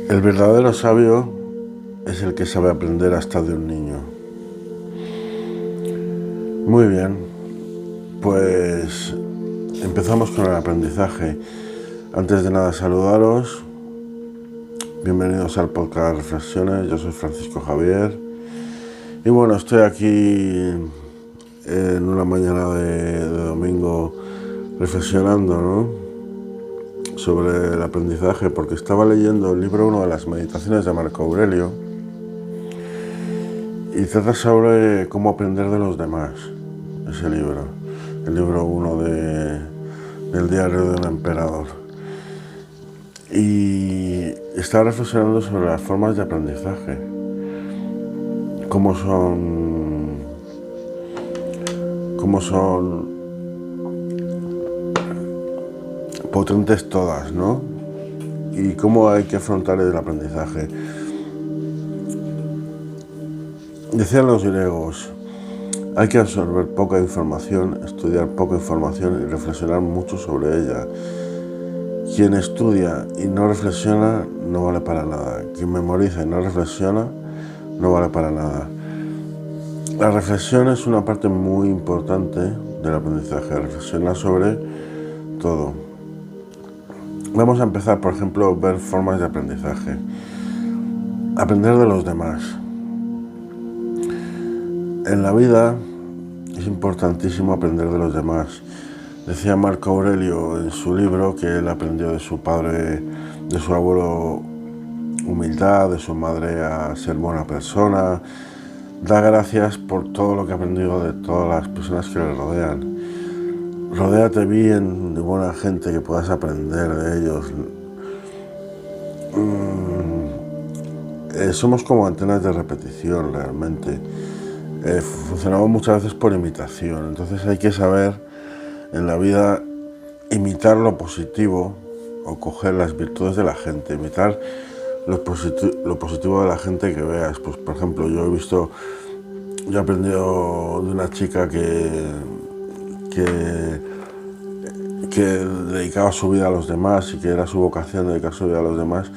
El verdadero sabio es el que sabe aprender hasta de un niño. Muy bien, pues empezamos con el aprendizaje. Antes de nada, saludaros. Bienvenidos al podcast Reflexiones. Yo soy Francisco Javier. Y bueno, estoy aquí en una mañana de domingo reflexionando, ¿no?, sobre el aprendizaje, porque estaba leyendo el libro 1 de las meditaciones de Marco Aurelio y trata sobre cómo aprender de los demás, ese libro, el libro 1 del diario de un emperador. Y estaba reflexionando sobre las formas de aprendizaje, cómo son potentes todas, ¿no? Y cómo hay que afrontar el aprendizaje. Decían los griegos, hay que absorber poca información, estudiar poca información y reflexionar mucho sobre ella. Quien estudia y no reflexiona no vale para nada. Quien memoriza y no reflexiona no vale para nada. La reflexión es una parte muy importante del aprendizaje, reflexionar sobre todo. Vamos a empezar, por ejemplo, a ver formas de aprendizaje. Aprender de los demás. En la vida es importantísimo aprender de los demás. Decía Marco Aurelio en su libro que él aprendió de su padre, de su abuelo, humildad, de su madre a ser buena persona. Da gracias por todo lo que ha aprendido de todas las personas que le rodean. Rodéate bien de buena gente que puedas aprender de ellos. Somos como antenas de repetición realmente. Funcionamos muchas veces por imitación. Entonces hay que saber en la vida imitar lo positivo o coger las virtudes de la gente, imitar lo positivo de la gente que veas. Pues por ejemplo, yo he aprendido de una chica que dedicaba su vida a los demás y que era su vocación dedicar su vida a los demás,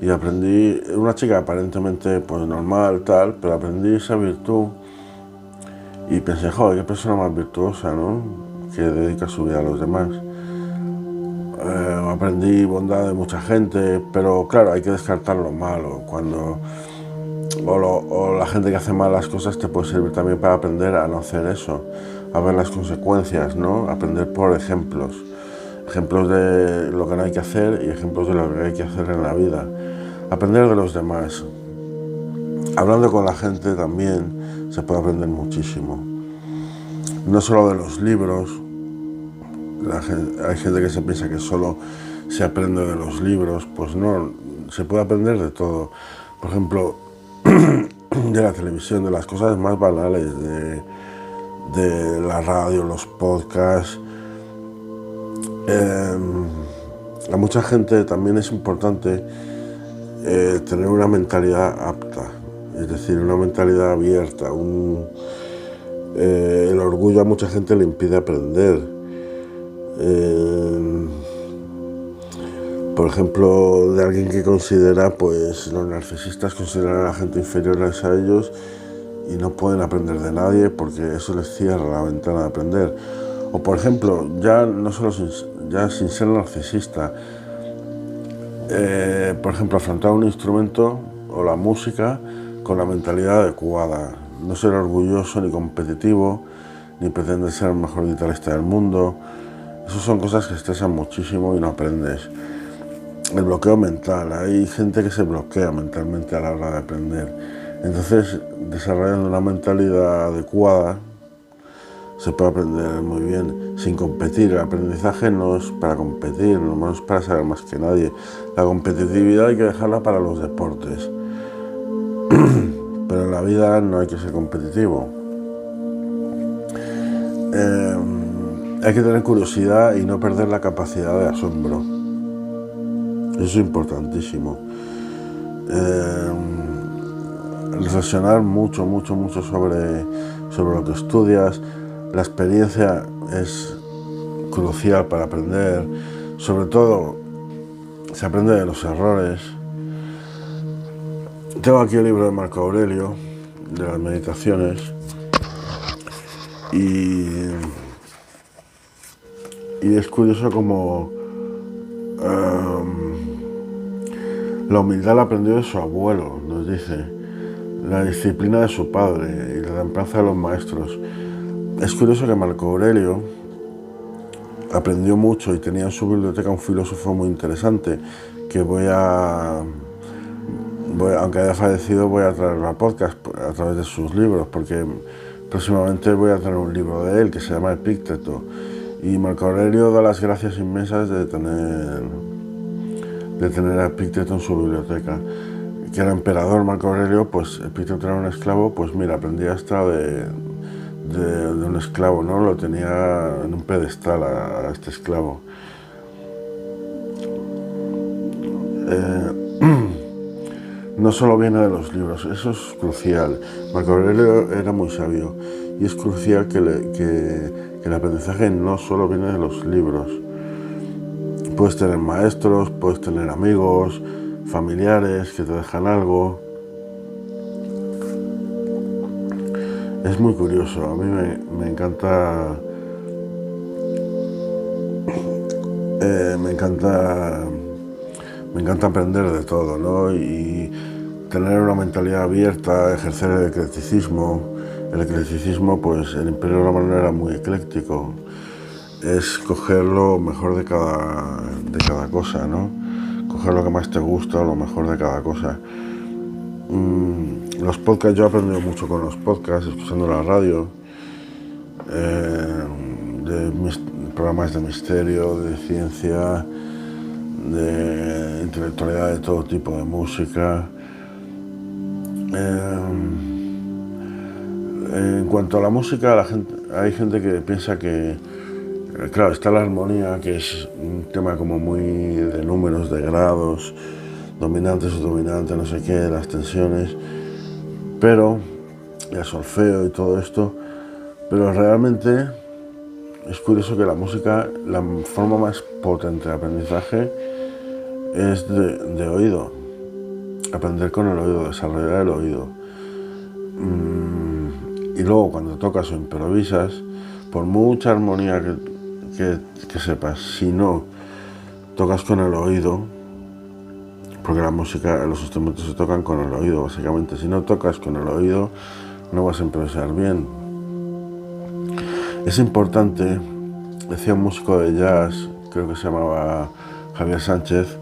y aprendí, una chica aparentemente pues normal tal, pero aprendí esa virtud y pensé, joder, qué persona más virtuosa, ¿no?, que dedica su vida a los demás. Aprendí bondad de mucha gente, pero claro, hay que descartar lo malo. O la gente que hace malas cosas te puede servir también para aprender a no hacer eso, a ver las consecuencias, ¿no? Aprender por ejemplos de lo que no hay que hacer y ejemplos de lo que hay que hacer en la vida. Aprender de los demás. Hablando con la gente también se puede aprender muchísimo. No solo de los libros. Hay gente que se piensa que solo se aprende de los libros. Pues no, se puede aprender de todo. Por ejemplo, de la televisión, de las cosas más banales, de la radio, los podcasts. A mucha gente también es importante tener una mentalidad apta, es decir, una mentalidad abierta. El orgullo a mucha gente le impide aprender. Por ejemplo, de alguien que considera, pues los narcisistas consideran a la gente inferiores a ellos y no pueden aprender de nadie porque eso les cierra la ventana de aprender. O por ejemplo, ya sin ser narcisista, por ejemplo, afrontar un instrumento o la música con la mentalidad adecuada, no ser orgulloso ni competitivo, ni pretender ser el mejor guitarrista del mundo. Esas son cosas que estresan muchísimo y no aprendes. El bloqueo mental, hay gente que se bloquea mentalmente a la hora de aprender. Entonces, desarrollando una mentalidad adecuada, se puede aprender muy bien, sin competir. El aprendizaje no es para competir, no es para saber más que nadie. La competitividad hay que dejarla para los deportes. Pero en la vida no hay que ser competitivo. Hay que tener curiosidad y no perder la capacidad de asombro. Eso es importantísimo. Reflexionar mucho sobre lo que estudias. La experiencia es crucial para aprender. Sobre todo, se aprende de los errores. Tengo aquí el libro de Marco Aurelio, de las meditaciones, y es curioso como la humildad la aprendió de su abuelo, nos dice, la disciplina de su padre y la templanza de los maestros. Es curioso que Marco Aurelio aprendió mucho y tenía en su biblioteca un filósofo muy interesante que aunque haya fallecido, voy a traerlo a podcast a través de sus libros, porque próximamente voy a tener un libro de él que se llama Epícteto. Y Marco Aurelio da las gracias inmensas de tener a Epícteto en su biblioteca. Que era emperador Marco Aurelio, pues Epícteto era un esclavo, pues mira, aprendía hasta de un esclavo, ¿no? Lo tenía en un pedestal a este esclavo. No solo viene de los libros, eso es crucial. Marco Aurelio era muy sabio y es crucial que el aprendizaje no solo viene de los libros. Puedes tener maestros, puedes tener amigos, familiares que te dejan algo. Es muy curioso, a mí me encanta aprender de todo, ¿no? Y tener una mentalidad abierta, ejercer el eclecticismo. El eclecticismo, pues el Imperio Romano era muy ecléctico. Es coger lo mejor de cada cosa, ¿no? Coger lo que más te gusta, lo mejor de cada cosa. Los podcasts, yo he aprendido mucho con los podcasts, escuchando la radio, de programas de misterio, de ciencia, de intelectualidad de todo tipo, de música. En cuanto a la música, hay gente que piensa que, claro, está la armonía, que es un tema como muy de números, de grados, dominante, subdominante, no sé qué, las tensiones, pero el solfeo y todo esto, pero realmente es curioso que la música, la forma más potente de aprendizaje es de oído, aprender con el oído, desarrollar el oído. Y luego cuando tocas o improvisas, por mucha armonía que sepas, si no tocas con el oído, porque la música, los instrumentos se tocan con el oído básicamente, si no tocas con el oído no vas a improvisar bien. Es importante, decía un músico de jazz, creo que se llamaba Javier Sánchez,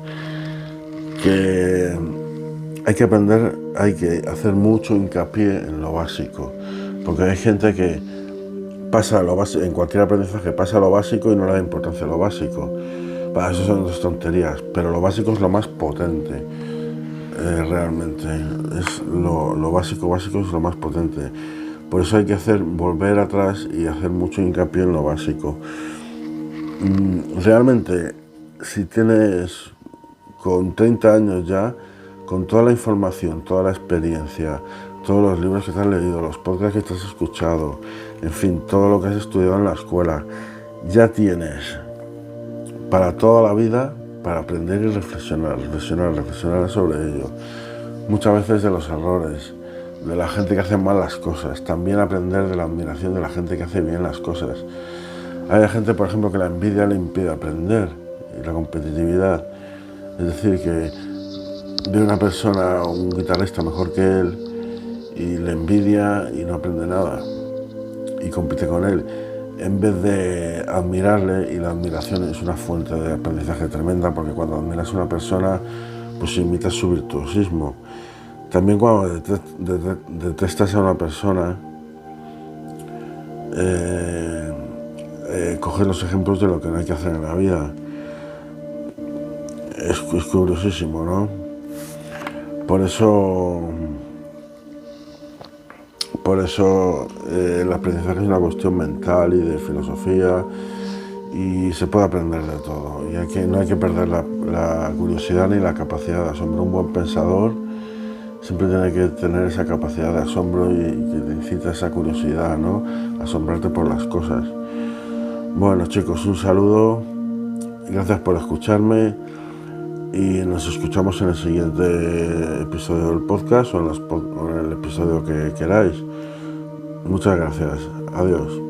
que hay que aprender, hay que hacer mucho hincapié en lo básico, porque hay gente que pasa lo básico, en cualquier aprendizaje pasa lo básico y no le da importancia a lo básico. Para eso son dos tonterías, pero lo básico es lo más potente, realmente. Es lo básico es lo más potente. Por eso hay que volver atrás y hacer mucho hincapié en lo básico. Realmente, si tienes con 30 años ya, con toda la información, toda la experiencia, todos los libros que te has leído, los podcasts que te has escuchado, en fin, todo lo que has estudiado en la escuela, ya tienes para toda la vida para aprender y reflexionar sobre ello. Muchas veces de los errores, de la gente que hace mal las cosas, también aprender de la admiración de la gente que hace bien las cosas. Hay gente, por ejemplo, que la envidia le impide aprender, y la competitividad. Es decir, que ve una persona, un guitarrista mejor que él, y le envidia y no aprende nada, y compite con él, en vez de admirarle, y la admiración es una fuente de aprendizaje tremenda, porque cuando admiras a una persona, pues imitas su virtuosismo. También cuando detestas a una persona, coges los ejemplos de lo que no hay que hacer en la vida. Es curiosísimo, ¿no? Por eso el aprendizaje es una cuestión mental y de filosofía, y se puede aprender de todo. Y no hay que perder la curiosidad ni la capacidad de asombro. Un buen pensador siempre tiene que tener esa capacidad de asombro y que te incita esa curiosidad, ¿no? Asombrarte por las cosas. Bueno, chicos, un saludo. Gracias por escucharme. y nos escuchamos en el siguiente episodio del podcast o en el episodio que queráis. Muchas gracias. Adiós.